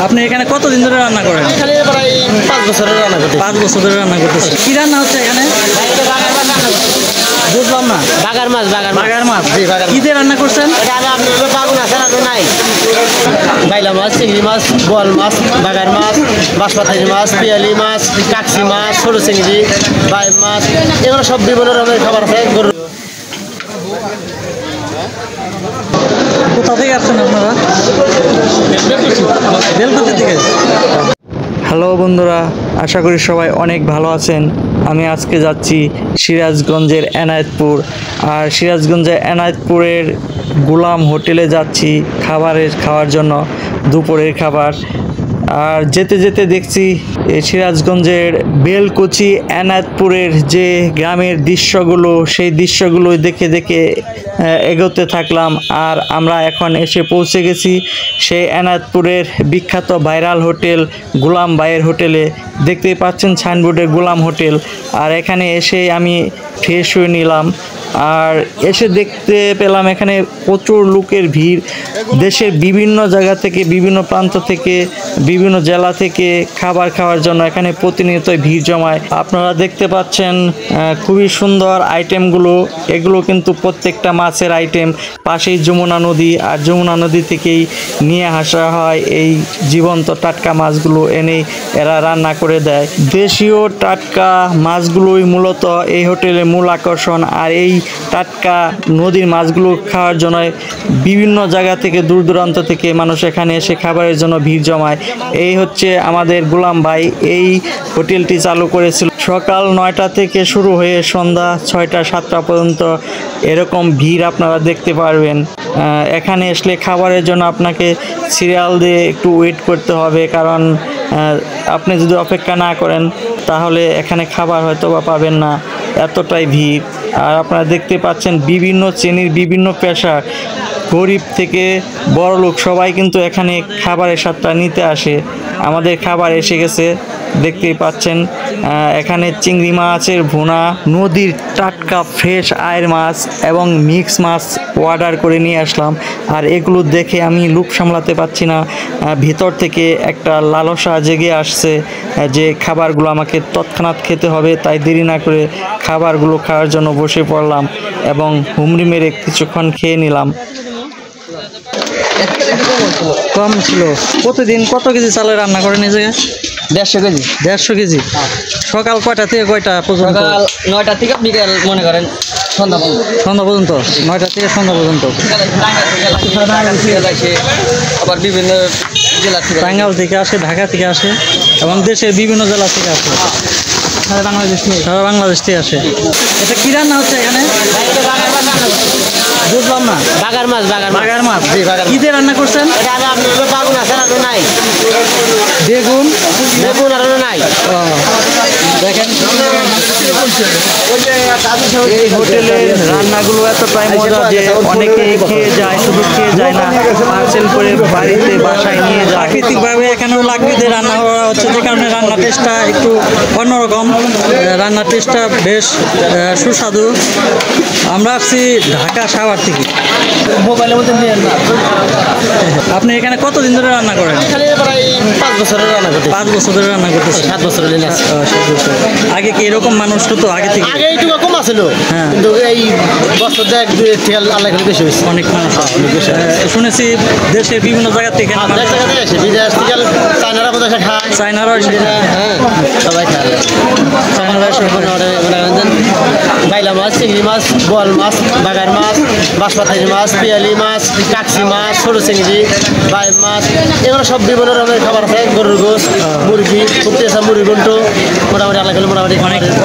আপনি এখানে কতদিন ধরে রান্না করেন? এখানে প্রায় 5 বছর রান্না করতে। 5 বছর ধরে রান্না করতেছেন। কি রান্না হচ্ছে এখানে? বুঝলাম না। বাগার মাছ। বাগার মাছ। জি, বাগার কি দিয়ে রান্না করছেন? এটা আমি বাগুন আছে আর নাই। বাইলা মাছ, চিংড়ি মাছ, বোয়াল মাছ, বাগার মাছ, বাঁশপাতারি মাছ, পিয়ালি মাছ, কাকসি মাছ, ছোট চিংড়ি, বাই মাছ, এগুলো সব বিভিন্ন রকমের খাবার আছে। কোথা থেকে আসছেন আপনারা? বেলকুচি থেকে। হ্যালো বন্ধুরা, আশা করি সবাই অনেক ভালো আছেন। আমি আজকে যাচ্ছি সিরাজগঞ্জের এনায়েতপুর। আর সিরাজগঞ্জের এনায়েতপুরের গোলাম হোটেলে যাচ্ছি খাওয়ার জন্য, দুপুরের খাবার। আর যেতে যেতে দেখছি এই সিরাজগঞ্জের বেলকুচি এনায়েতপুরের যে গ্রামের দৃশ্যগুলো, সেই দৃশ্যগুলো দেখে দেখে এগোতে থাকলাম। আর আমরা এখন এসে পৌঁছে গেছি সেই এনায়েতপুরের বিখ্যাত ভাইরাল হোটেল গোলাম ভাইয়ের হোটেলে। দেখতেই পাচ্ছেন সাইনবোর্ডে গোলাম হোটেল। আর এখানে এসে আমি ফ্রেশ হয়ে নিলাম। আর এসে দেখতে পেলাম এখানে প্রচুর লোকের ভিড়। দেশের বিভিন্ন জায়গা থেকে, বিভিন্ন প্রান্ত থেকে, বিভিন্ন জেলা থেকে খাবার খাওয়ার জন্য এখানে প্রতিনিয়তই ভিড় জমায়। আপনারা দেখতে পাচ্ছেন খুবই সুন্দর আইটেমগুলো। এগুলো কিন্তু প্রত্যেকটা মাছের আইটেম। পাশেই যমুনা নদী, আর যমুনা নদী থেকেই নিয়ে আসা হয় এই জীবন্ত টাটকা মাছগুলো, এনেই এরা রান্না করে দেয়। দেশীয় টাটকা মাছগুলোই মূলত এই হোটেলের মূল আকর্ষণ। আর এই টাটকা নদীর মাছগুলো খাওয়ার জন্য বিভিন্ন জায়গা থেকে, দূর দূরান্ত থেকে মানুষ এখানে এসে খাবারের জন্য ভিড় জমায়। এই হচ্ছে আমাদের গোলাম ভাই এই হোটেলটি চালু করেছিল। সকাল 9টা থেকে শুরু হয়ে সন্ধ্যা 6টা-7টা পর্যন্ত এরকম ভিড় আপনারা দেখতে পারবেন। এখানে আসলে খাবারের জন্য আপনাকে সিরিয়াল দিয়ে একটু ওয়েট করতে হবে, কারণ আপনি যদি অপেক্ষা না করেন তাহলে এখানে খাবার হয়তো বা পাবেন না, এতটাই ভিড়। আর আপনারা দেখতে পাচ্ছেন বিভিন্ন শ্রেণীর, বিভিন্ন পেশা, গরিব থেকে বড় লোক সবাই কিন্তু এখানে খাবারের স্বাদটা নিতে আসে। আমাদের খাবার এসে গেছে, দেখতেই পাচ্ছেন। এখানে চিংড়ি মাছের ভুনা, নদীর টাটকা ফ্রেশ আয়ের মাছ এবং মিক্স মাছ অর্ডার করে নিয়ে আসলাম। আর এগুলো দেখে আমি লোভ সামলাতে পারছি না, ভিতর থেকে একটা লালসা জেগে আসছে যে খাবারগুলো আমাকে তৎক্ষণাৎ খেতে হবে। তাই দেরি না করে খাবারগুলো খাওয়ার জন্য বসে পড়লাম এবং হুমড়ি মেরে কিছুক্ষণ খেয়ে নিলাম। কম ছিল। প্রতিদিন কত কেজি চালের রান্না করেন এই জায়গায়? 150 কেজি। 150 কেজি। সকাল কয়টা থেকে কয়টা পর্যন্ত? সকাল 9টা থেকে বিকেল মনে করেন সন্ধ্যা পর্যন্ত। 9টা থেকে সন্ধ্যা পর্যন্ত। আবার বিভিন্ন জেলা থেকে, টাঙ্গাইল থেকে আসে, ঢাকা থেকে আসে এবং দেশের বিভিন্ন জেলা থেকে আসে, সারা বাংলাদেশ থেকে আসে। এটা কি রান্না হচ্ছে এখানে? বুঝলাম না। বাগার মাছ। বাগার মাছ। জি, বাগার কি দিয়ে রান্না করছেন? এটা আমি বাগুন আছে আর নাই। বেগুন আর নাই। দেখেন এই হোটেলের রান্নাগুলো এতটাই মজা যে অনেকেই খেয়ে যায়, শুধু খেয়ে যায় না, পার্সেল করে বাড়িতে বাসায় নিয়ে যায়। প্রাকৃতিকভাবে এখানেও লাকড়িতে রান্না করা হচ্ছে, যে কারণে রান্নার টেস্টটা একটু অন্যরকম। রান্নার টেস্টটা বেশ সুস্বাদু। আমরা আসছি ঢাকা সাভার থেকে। মোবাইলের মধ্যে নিয়ে না। আপনি এখানে কতদিন ধরে রান্না করেন? এখানে প্রায় 5 বছর রান্না করতে। 5 বছর ধরে রান্না করতেছেন? 7 বছর হলে না। 7 বছর। আগে কি এরকম মানুষ হতো আগে থেকে? আগে একটু কম আছিল, কিন্তু এই বছর দেখ থেকে আল্লাহ করে বেশি হয়েছে। অনেক মানুষ শুনেছি দেশের বিভিন্ন জায়গা থেকে, বিদেশ থেকে চায়নারা বোধ হয় খায়। চায়নারা হ্যাঁ, সবাই খায়। চায়নারা বাইলা মাছ, চিংড়ি মাছ, বোয়াল মাছ, বাগার মাছ, বাঁশপাতারি মাছ, পিয়ালি মাছ, কাকসি মাছ, ছোট চিংড়ি, বাই মাছ, এগুলো সব বিভিন্ন রকমের খাবার আছে। গরুর গোস, মুরগি, ফুটতে আসা মুরগি ঘন্ট, মোটামুটি আলাদা করে মোটামুটি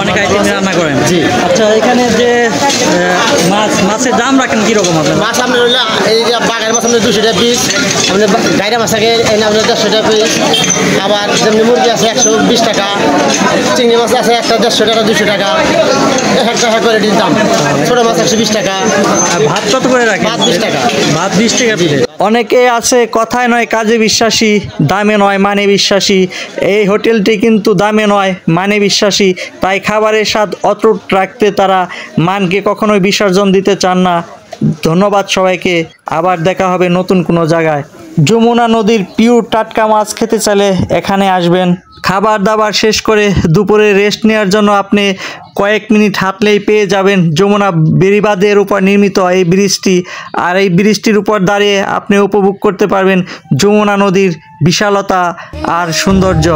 অনেক আইটেম রান্না করেন। জি। আচ্ছা, এখানে যে মাছের দাম রাখেন কীরকম? আপনার মাছ আপনার হইলে এই যে বাগার মাছ আপনার 200 টাকা পিস, আপনার গাইরা মাছ থাকে এই আপনার 150 টাকা পিস। আবার যেমনি মুরগি আছে 120 টাকা, চিংড়ি মাছ আছে একটা 150 টাকা, 200 টাকা, একটা কোয়ালিটির দাম। ছোটো মাছ 120 টাকা। ভাত কত করে রাখেন? ভাত 20 টাকা। ভাত 20 টাকা প্লেট। অনেকে আছে কথায় নয় কাজে বিশ্বাসী, দামে নয় মানে বিশ্বাসী। এই হোটেলটি কিন্তু দামে নয় মানে বিশ্বাসী, তাই খাবারের স্বাদ অটুট রাখতে তারা মানকে কখনোই বিসর্জন দিতে চান না। ধন্যবাদ সবাইকে। আবার দেখা হবে নতুন কোনো জায়গায়। যমুনা নদীর পিওর টাটকা মাছ খেতে চাইলে এখানে আসবেন। খাবার দাবার শেষ করে দুপুরে রেস্ট নেওয়ার জন্য আপনি কয়েক মিনিট হাঁটলেই পেয়ে যাবেন যমুনা বেড়িবাঁধের উপর নির্মিত এই ব্রিজটি। আর এই ব্রিজটির উপর দাঁড়িয়ে আপনি উপভোগ করতে পারবেন যমুনা নদীর বিশালতা আর সৌন্দর্য।